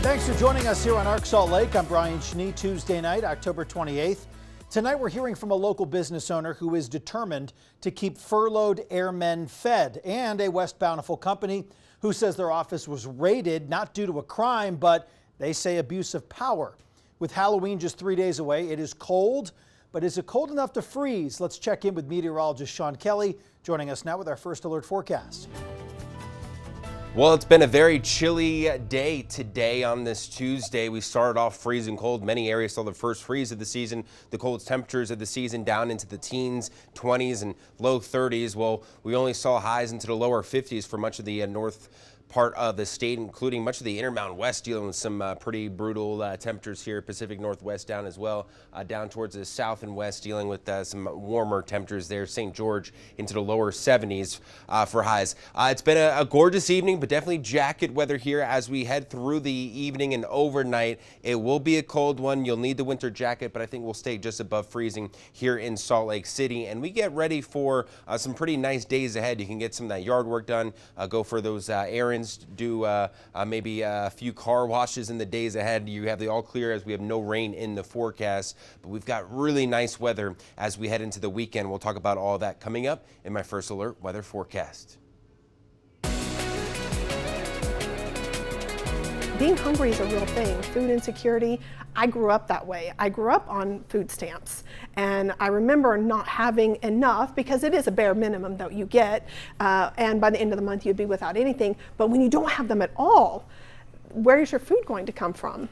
Thanks for joining us here on Arc Salt Lake. I'm Brian Schnee. Tuesday night, October 28th. Tonight we're hearing from a local business owner who is determined to keep furloughed airmen fed, and a West Bountiful company who says their office was raided not due to a crime, but they say abuse of power. With Halloween just 3 days away, it is cold, but is it cold enough to freeze? Let's check in with meteorologist Sean Kelly, joining us now with our first alert forecast. Well, it's been a very chilly day today on this Tuesday. We started off freezing cold. Many areas saw the first freeze of the season, the coldest temperatures of the season down into the teens, 20s and low 30s. Well, we only saw highs into the lower 50s for much of the north part of the state, including much of the Intermountain West, dealing with some pretty brutal temperatures here. Pacific Northwest down as well, down towards the south and west, dealing with some warmer temperatures there. St. George into the lower 70s for highs. It's been a gorgeous evening, but definitely jacket weather here as we head through the evening and overnight. It will be a cold one. You'll need the winter jacket, but I think we'll stay just above freezing here in Salt Lake City. And we get ready for some pretty nice days ahead. You can get some of that yard work done, go for those errands, do maybe a few car washes in the days ahead. You have the all clear as we have no rain in the forecast, but we've got really nice weather as we head into the weekend. We'll talk about all that coming up in my first alert weather forecast. Being hungry is a real thing. Food insecurity, I grew up that way. I grew up on food stamps, and I remember not having enough, because it is a bare minimum that you get, and by the end of the month you'd be without anything. But when you don't have them at all, where is your food going to come from?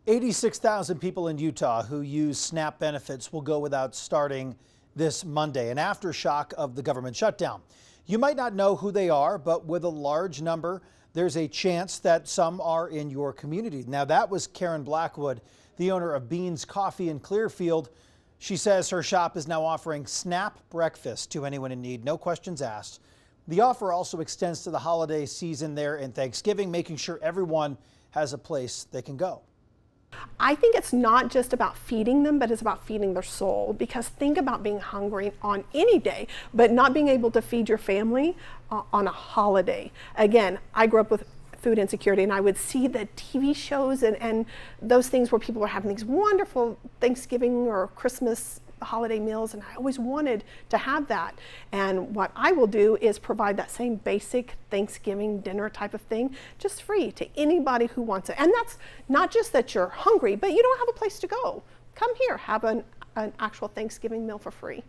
86,000 people in Utah who use SNAP benefits will go without starting this Monday, an aftershock of the government shutdown. You might not know who they are, but with a large number, there's a chance that some are in your community. Now, that was Karen Blackwood, the owner of Beans Coffee in Clearfield. She says her shop is now offering SNAP breakfast to anyone in need, no questions asked. The offer also extends to the holiday season there and Thanksgiving, making sure everyone has a place they can go. I think it's not just about feeding them, but it's about feeding their soul. Because think about being hungry on any day, but not being able to feed your family on a holiday. Again, I grew up with food insecurity, and I would see the TV shows and those things where people are having these wonderful Thanksgiving or Christmas holiday meals, and I always wanted to have that. And what I will do is provide that same basic Thanksgiving dinner type of thing, just free to anybody who wants it. And that's not just that you're hungry, but you don't have a place to go. Come here, have an actual Thanksgiving meal for free.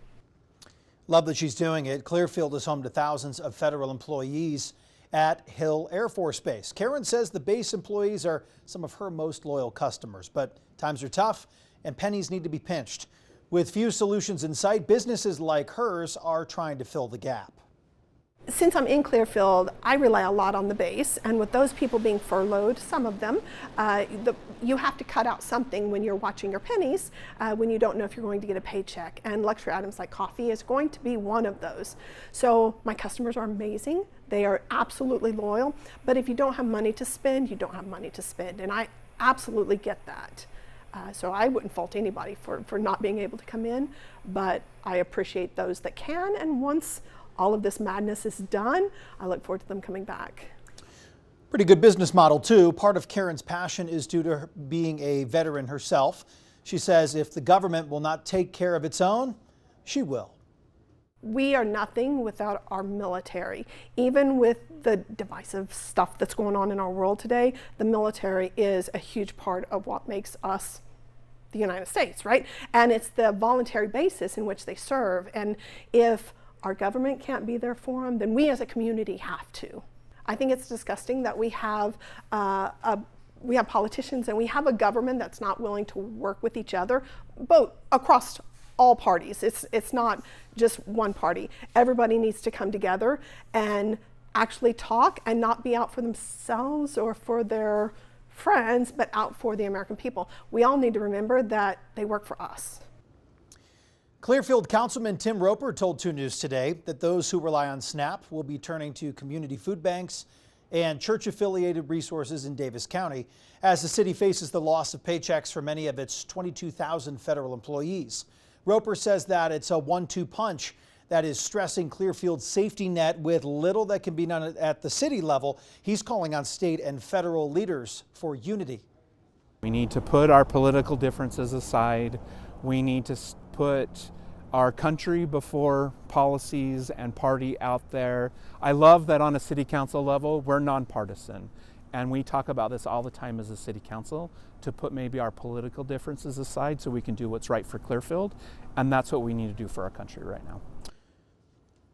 Love that she's doing it. Clearfield is home to thousands of federal employees at Hill Air Force Base. Karen says the base employees are some of her most loyal customers, but times are tough and pennies need to be pinched. With few solutions in sight, businesses like hers are trying to fill the gap. Since I'm in Clearfield, I rely a lot on the base, and with those people being furloughed, some of them, you have to cut out something when you're watching your pennies, when you don't know if you're going to get a paycheck, and luxury items like coffee is going to be one of those. So my customers are amazing. They are absolutely loyal, but if you don't have money to spend, you don't have money to spend, and I absolutely get that. So I wouldn't fault anybody for not being able to come in, but I appreciate those that can, and once all of this madness is done, I look forward to them coming back. Pretty good business model too. Part of Karen's passion is due to her being a veteran herself. She says if the government will not take care of its own, she will. We are nothing without our military. Even with the divisive stuff that's going on in our world today, the military is a huge part of what makes us the United States, right? And it's the voluntary basis in which they serve. And if our government can't be there for them, then we as a community have to. I think it's disgusting that we have politicians and we have a government that's not willing to work with each other, both across all parties. It's not just one party. Everybody needs to come together and actually talk and not be out for themselves or for their friends, but out for the American people. We all need to remember that they work for us. Clearfield Councilman Tim Roper told 2 News today that those who rely on SNAP will be turning to community food banks and church-affiliated resources in Davis County as the city faces the loss of paychecks for many of its 22,000 federal employees. Roper says that it's a 1-2 punch that is stressing Clearfield's safety net with little that can be done at the city level. He's calling on state and federal leaders for unity. We need to put our political differences aside. We need to put our country before policies and party out there. I love that on a city council level, we're nonpartisan. And we talk about this all the time as a city council, to put maybe our political differences aside so we can do what's right for Clearfield. And that's what we need to do for our country right now.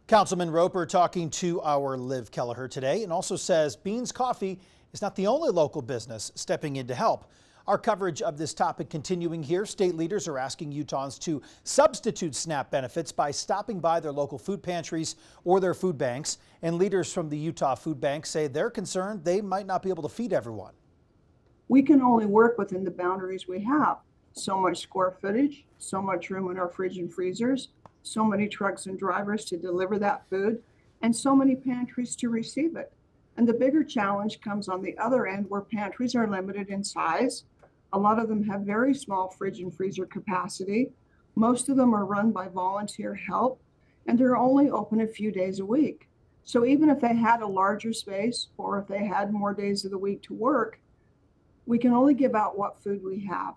Councilman Roper talking to our Liv Kelleher today, and also says Beans Coffee is not the only local business stepping in to help. Our coverage of this topic continuing here. State leaders are asking Utahns to substitute SNAP benefits by stopping by their local food pantries or their food banks. And leaders from the Utah Food Bank say they're concerned they might not be able to feed everyone. We can only work within the boundaries we have. So much square footage, so much room in our fridge and freezers, so many trucks and drivers to deliver that food, and so many pantries to receive it. And the bigger challenge comes on the other end, where pantries are limited in size. A lot of them have very small fridge and freezer capacity. Most of them are run by volunteer help, and they're only open a few days a week. So even if they had a larger space, or if they had more days of the week to work, we can only give out what food we have.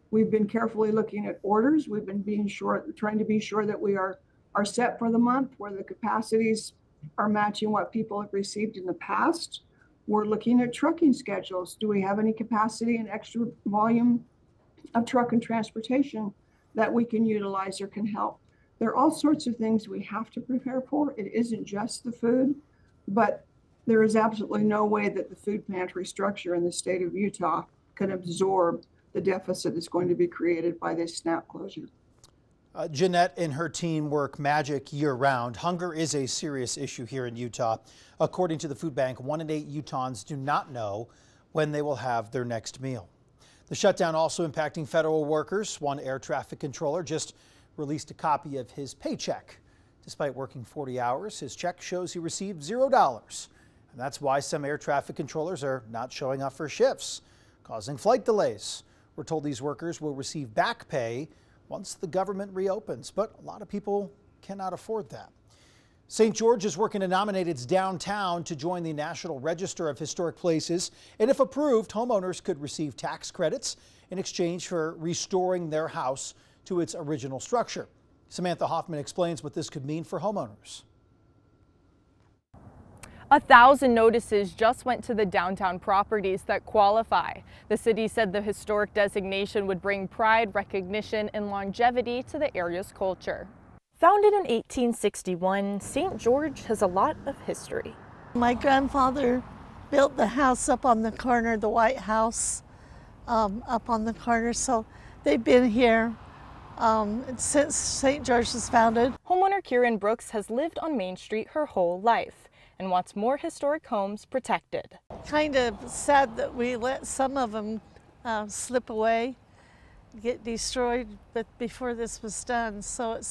We've been carefully looking at orders. We've been trying to be sure that we are set for the month, where the capacities are matching what people have received in the past. We're looking at trucking schedules. Do we have any capacity and extra volume of truck and transportation that we can utilize or can help? There are all sorts of things we have to prepare for. It isn't just the food, but there is absolutely no way that the food pantry structure in the state of Utah can absorb the deficit that's going to be created by this SNAP closure. Jeanette and her team work magic year-round. Hunger is a serious issue here in Utah. According to the food bank, 1 in 8 Utahns do not know when they will have their next meal. The shutdown also impacting federal workers. One air traffic controller just released a copy of his paycheck. Despite working 40 hours, his check shows he received $0. And that's why some air traffic controllers are not showing up for shifts, causing flight delays. We're told these workers will receive back pay once the government reopens, but a lot of people cannot afford that. St. George is working to nominate its downtown to join the National Register of Historic Places, and if approved, homeowners could receive tax credits in exchange for restoring their house to its original structure. Samantha Hoffman explains what this could mean for homeowners. 1,000 notices just went to the downtown properties that qualify. The city said the historic designation would bring pride, recognition, and longevity to the area's culture. Founded in 1861, St. George has a lot of history. My grandfather built the house up on the corner, the White House up on the corner, so they've been here since St. George was founded. Homeowner Kieran Brooks has lived on Main Street her whole life and wants more historic homes protected. Kind of sad that we let some of them slip away, get destroyed, but before this was done. So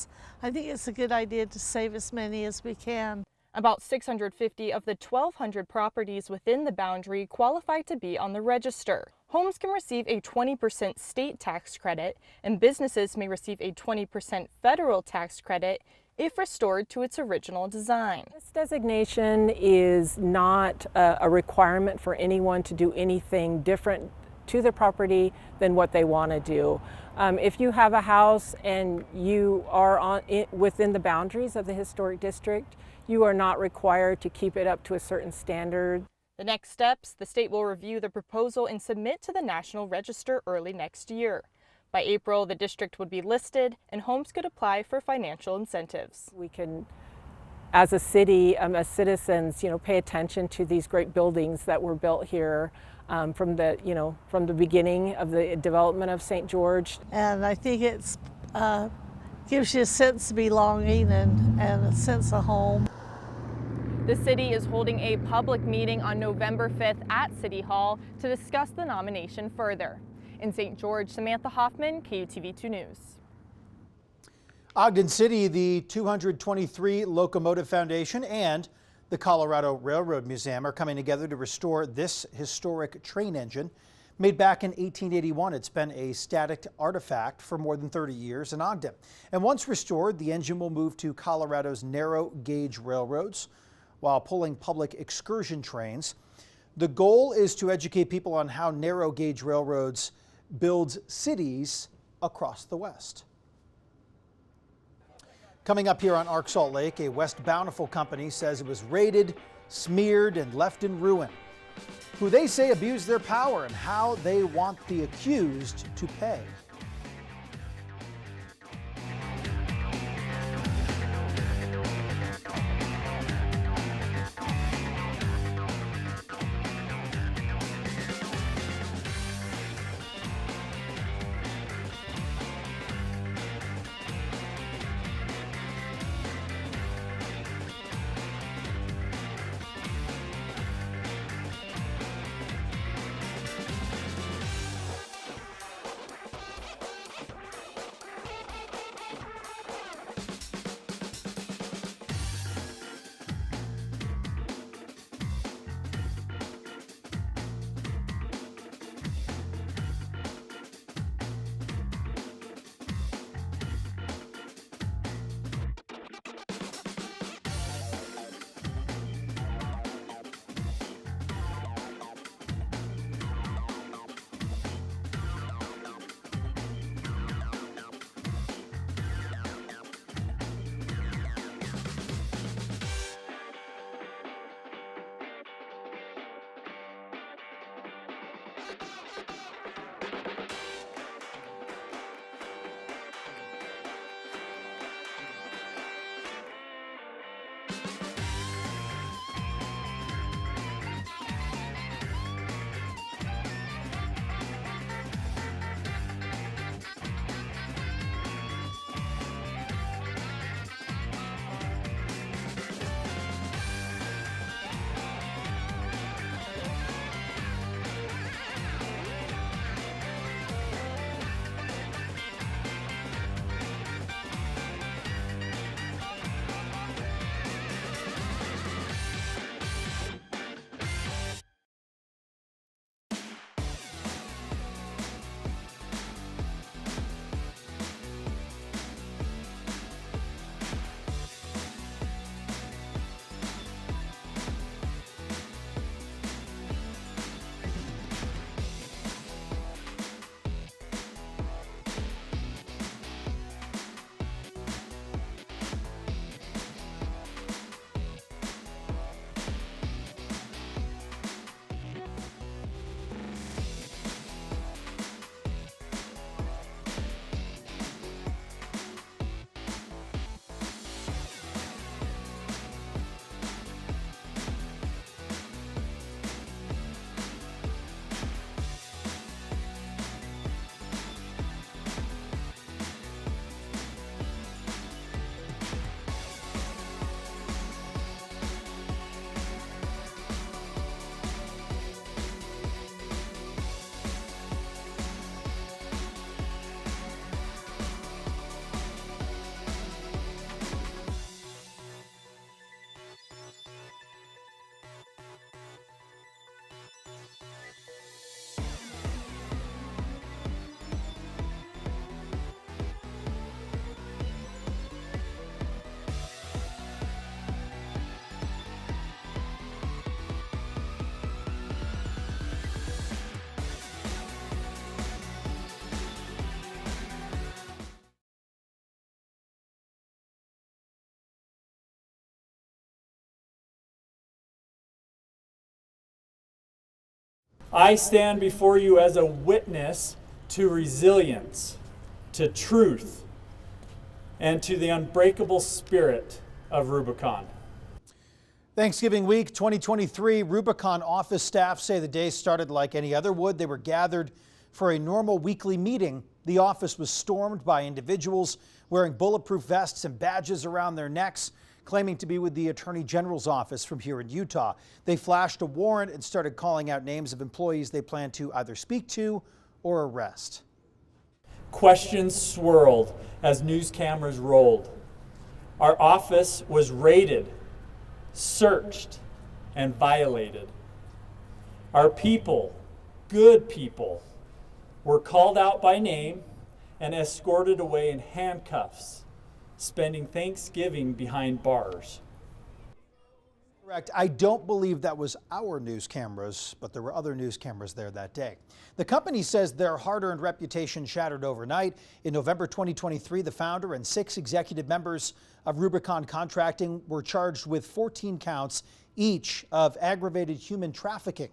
I think it's a good idea to save as many as we can. About 650 of the 1,200 properties within the boundary qualify to be on the register. Homes can receive a 20% state tax credit, and businesses may receive a 20% federal tax credit if restored to its original design. This designation is not a requirement for anyone to do anything different to the property than what they want to do. If you have a house and you are within the boundaries of the historic district, you are not required to keep it up to a certain standard. The next steps, the state will review the proposal and submit to the National Register early next year. By April, the district would be listed and homes could apply for financial incentives. We can, as a city, as citizens, pay attention to these great buildings that were built here from the beginning of the development of St. George. And I think it's gives you a sense of belonging and a sense of home. The city is holding a public meeting on November 5th at City Hall to discuss the nomination further. In St. George, Samantha Hoffman, KUTV 2 News. Ogden City, the 223 Locomotive Foundation and the Colorado Railroad Museum are coming together to restore this historic train engine. Made back in 1881, it's been a static artifact for more than 30 years in Ogden. And once restored, the engine will move to Colorado's narrow gauge railroads while pulling public excursion trains. The goal is to educate people on how narrow gauge railroads build cities across the West. Coming up here on Arc Salt Lake, a West Bountiful company says it was raided, smeared, and left in ruin. Who they say abused their power and how they want the accused to pay. I stand before you as a witness to resilience, to truth, and to the unbreakable spirit of Rubicon. Thanksgiving week 2023, Rubicon office staff say the day started like any other would. They were gathered for a normal weekly meeting. The office was stormed by individuals wearing bulletproof vests and badges around their necks, claiming to be with the Attorney General's office from here in Utah. They flashed a warrant and started calling out names of employees they plan to either speak to or arrest. Questions swirled as news cameras rolled. Our office was raided, searched, and violated. Our people good people were called out by name and escorted away in handcuffs, spending Thanksgiving behind bars. Correct. I don't believe that was our news cameras, but there were other news cameras there that day. The company says their hard-earned reputation shattered overnight. In November 2023, the founder and 6 executive members of Rubicon Contracting were charged with 14 counts each of aggravated human trafficking.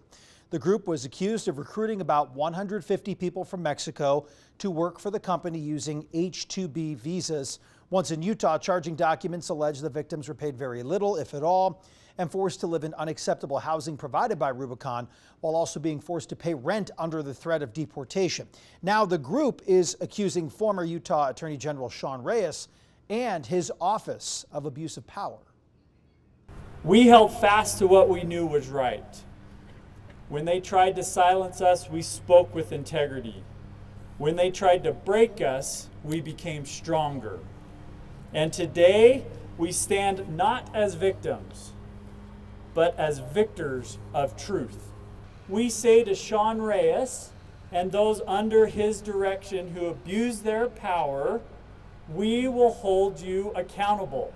The group was accused of recruiting about 150 people from Mexico to work for the company using H-2B visas. Once in Utah, charging documents allege the victims were paid very little, if at all, and forced to live in unacceptable housing provided by Rubicon, while also being forced to pay rent under the threat of deportation. Now the group is accusing former Utah Attorney General Sean Reyes and his office of abuse of power. We held fast to what we knew was right. When they tried to silence us, we spoke with integrity. When they tried to break us, we became stronger. And today, we stand not as victims, but as victors of truth. We say to Sean Reyes and those under his direction who abuse their power, we will hold you accountable.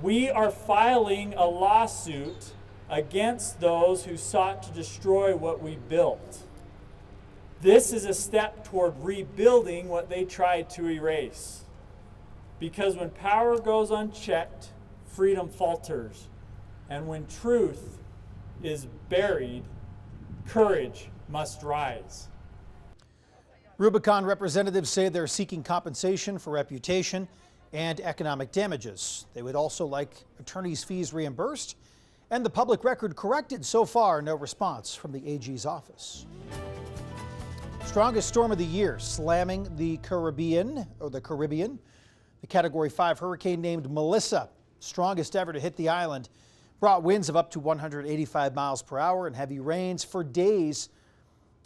We are filing a lawsuit against those who sought to destroy what we built. This is a step toward rebuilding what they tried to erase. Because when power goes unchecked, freedom falters. And when truth is buried, courage must rise. Rubicon representatives say they're seeking compensation for reputation and economic damages. They would also like attorneys' fees reimbursed and the public record corrected. So far, no response from the AG's office. Strongest storm of the year slamming the Caribbean. The Category 5 hurricane named Melissa, strongest ever to hit the island, brought winds of up to 185 miles per hour and heavy rains for days.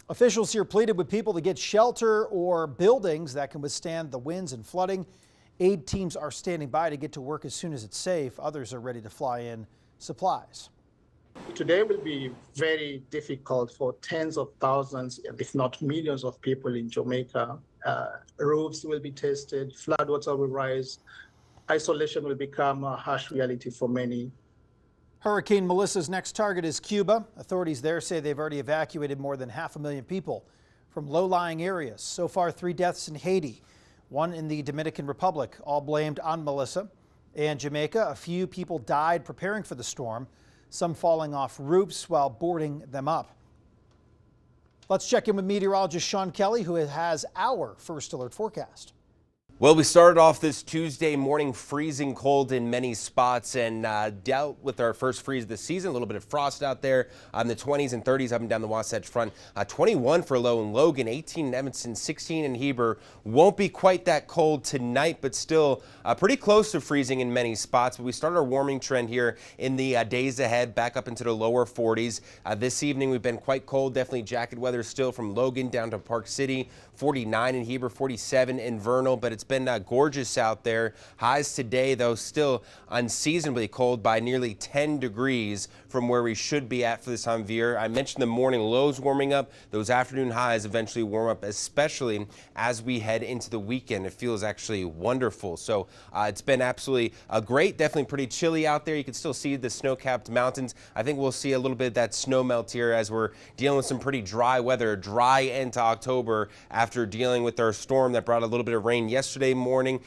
Officials here pleaded with people to get shelter or buildings that can withstand the winds and flooding. Aid teams are standing by to get to work as soon as it's safe. Others are ready to fly in supplies. Today will be very difficult for tens of thousands, if not millions of people in Jamaica. Roofs will be tested, floodwater will rise, isolation will become a harsh reality for many. Hurricane Melissa's next target is Cuba. Authorities there say they've already evacuated more than 500,000 people from low-lying areas. So far, 3 deaths in Haiti, 1 in the Dominican Republic, all blamed on Melissa. And Jamaica, a few people died preparing for the storm, some falling off roofs while boarding them up. Let's check in with meteorologist Sean Kelly, who has our first alert forecast. Well, we started off this Tuesday morning freezing cold in many spots and dealt with our first freeze of the season. A little bit of frost out there in the 20s and 30s up and down the Wasatch Front. 21 for low in Logan, 18 in Evanston, 16 in Heber. Won't be quite that cold tonight, but still pretty close to freezing in many spots. But we started our warming trend here in the days ahead, back up into the lower 40s. This evening we've been quite cold, definitely jacket weather still from Logan down to Park City. 49 in Heber, 47 in Vernal, but it's been gorgeous out there. Highs today, though, still unseasonably cold by nearly 10 degrees from where we should be at for this time of year. I mentioned the morning lows warming up. Those afternoon highs eventually warm up, especially as we head into the weekend. It feels actually wonderful. So it's been absolutely great. Definitely pretty chilly out there. You can still see the snow-capped mountains. I think we'll see a little bit of that snow melt here as we're dealing with some pretty dry weather, dry end to October after dealing with our storm that brought a little bit of rain yesterday morning.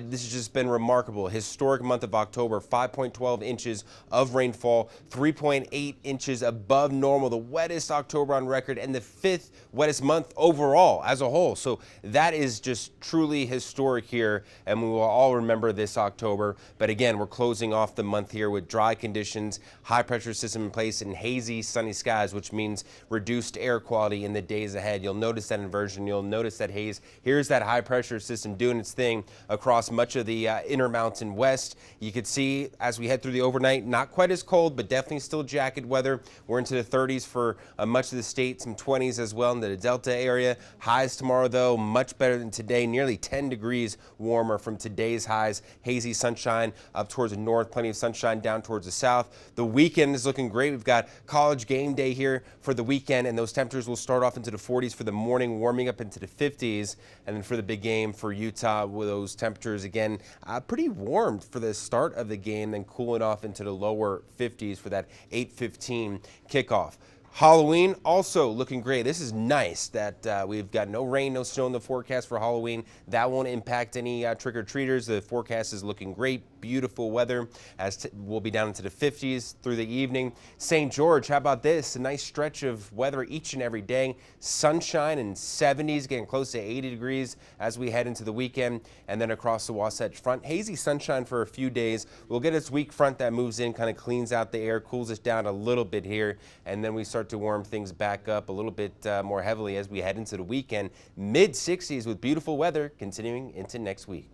This has just been remarkable. Historic month of October, 5.12 inches of rainfall, 3.8 inches above normal, the wettest October on record and the 5th wettest month overall as a whole. So that is just truly historic here, and we will all remember this October. But again, we're closing off the month here with dry conditions, high pressure system in place, and hazy sunny skies, which means reduced air quality in the days ahead. You'll notice that inversion. You'll notice that haze. Here's that high pressure system doing doing its thing across much of the Intermountain West. You could see as we head through the overnight, not quite as cold, but definitely still jacket weather. We're into the 30s for much of the state, some 20s as well in the Delta area. Highs tomorrow, though, much better than today, nearly 10 degrees warmer from today's highs. Hazy sunshine up towards the north, plenty of sunshine down towards the south. The weekend is looking great. We've got college game day here for the weekend, and those temperatures will start off into the 40s for the morning, warming up into the 50s. And then for the big game for Utah, with those temperatures again pretty warm for the start of the game, then cooling off into the lower 50s for that 8:15 kickoff. Halloween also looking great. This is nice that we've got no rain, no snow in the forecast for Halloween. That won't impact any trick-or-treaters. The forecast is looking great. Beautiful weather as we'll be down into the 50s through the evening. St. George, how about this? A nice stretch of weather each and every day. Sunshine and 70s, getting close to 80 degrees as we head into the weekend. And then across the Wasatch Front, hazy sunshine for a few days. We'll get this weak front that moves in, kind of cleans out the air, cools us down a little bit here, and then we start to warm things back up a little bit more heavily as we head into the weekend. Mid-60s with beautiful weather continuing into next week.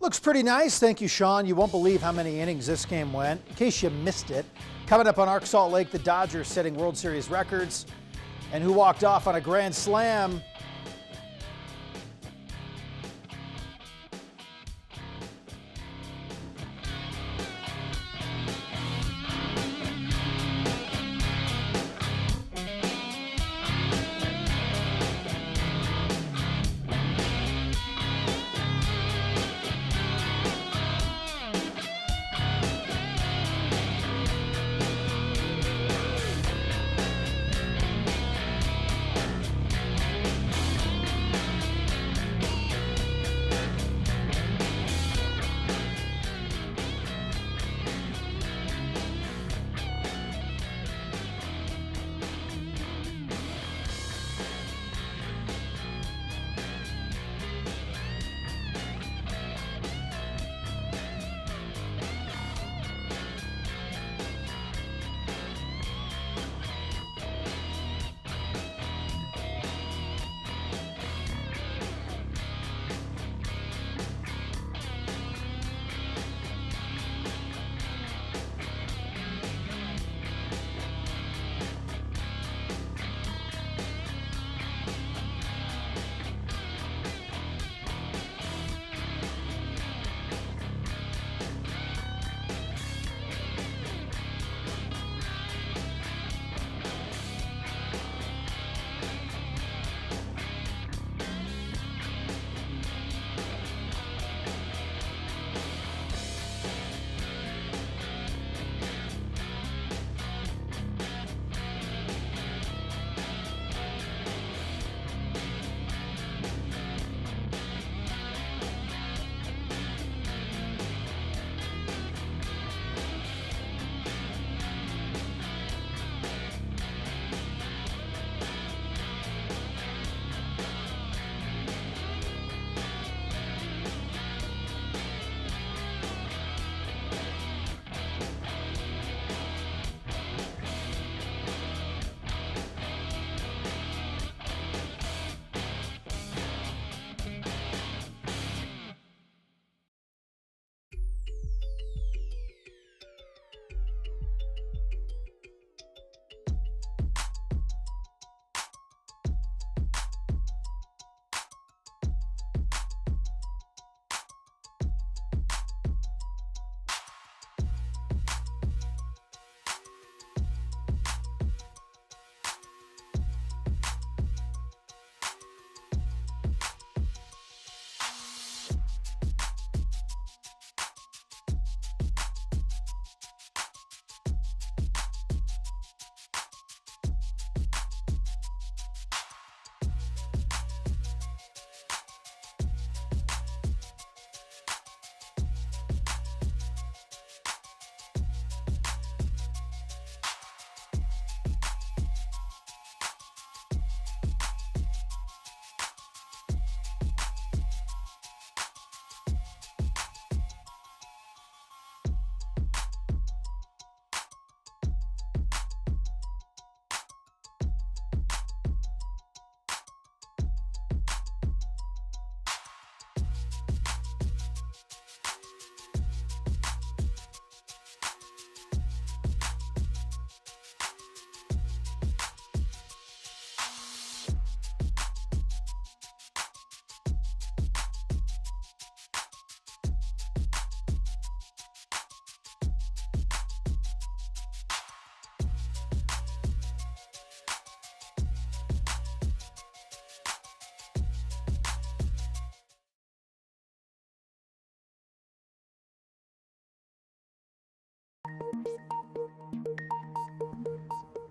Looks pretty nice. Thank you, Sean. You won't believe how many innings this game went. In case you missed it, coming up on Arc Salt Lake, the Dodgers setting World Series records. And who walked off on a grand slam?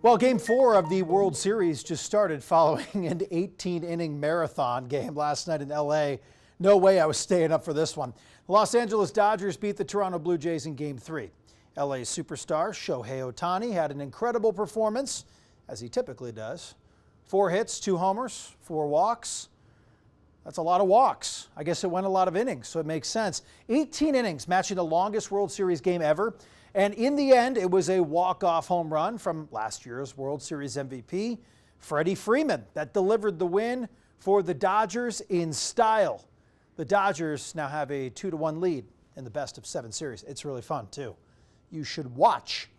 Well, Game 4 of the World Series just started following an 18-inning marathon game last night in LA. No way I was staying up for this one. The Los Angeles Dodgers beat the Toronto Blue Jays in Game 3. LA's superstar Shohei Ohtani had an incredible performance, as he typically does. 4 hits, 2 homers, 4 walks. That's a lot of walks. I guess it went a lot of innings, so it makes sense. 18 innings, matching the longest World Series game ever. And in the end, it was a walk-off home run from last year's World Series MVP, Freddie Freeman, that delivered the win for the Dodgers in style. The Dodgers now have a 2-1 lead in the best-of-7 series. It's really fun, too. You should watch.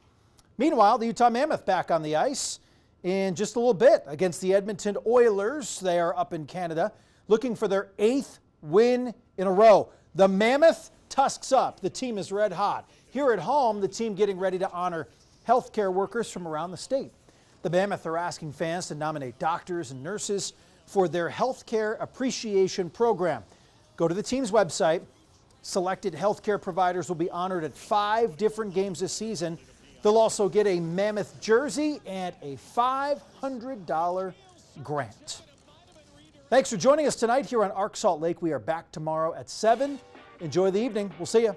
Meanwhile, the Utah Mammoth back on the ice in just a little bit against the Edmonton Oilers. They are up in Canada looking for their 8th win in a row. The Mammoth tusks up. The team is red hot. Here at home, the team getting ready to honor healthcare workers from around the state. The Mammoth are asking fans to nominate doctors and nurses for their healthcare appreciation program. Go to the team's website. Selected healthcare providers will be honored at 5 different games this season. They'll also get a Mammoth jersey and a $500 grant. Thanks for joining us tonight here on Arc Salt Lake. We are back tomorrow at 7. Enjoy the evening. We'll see you.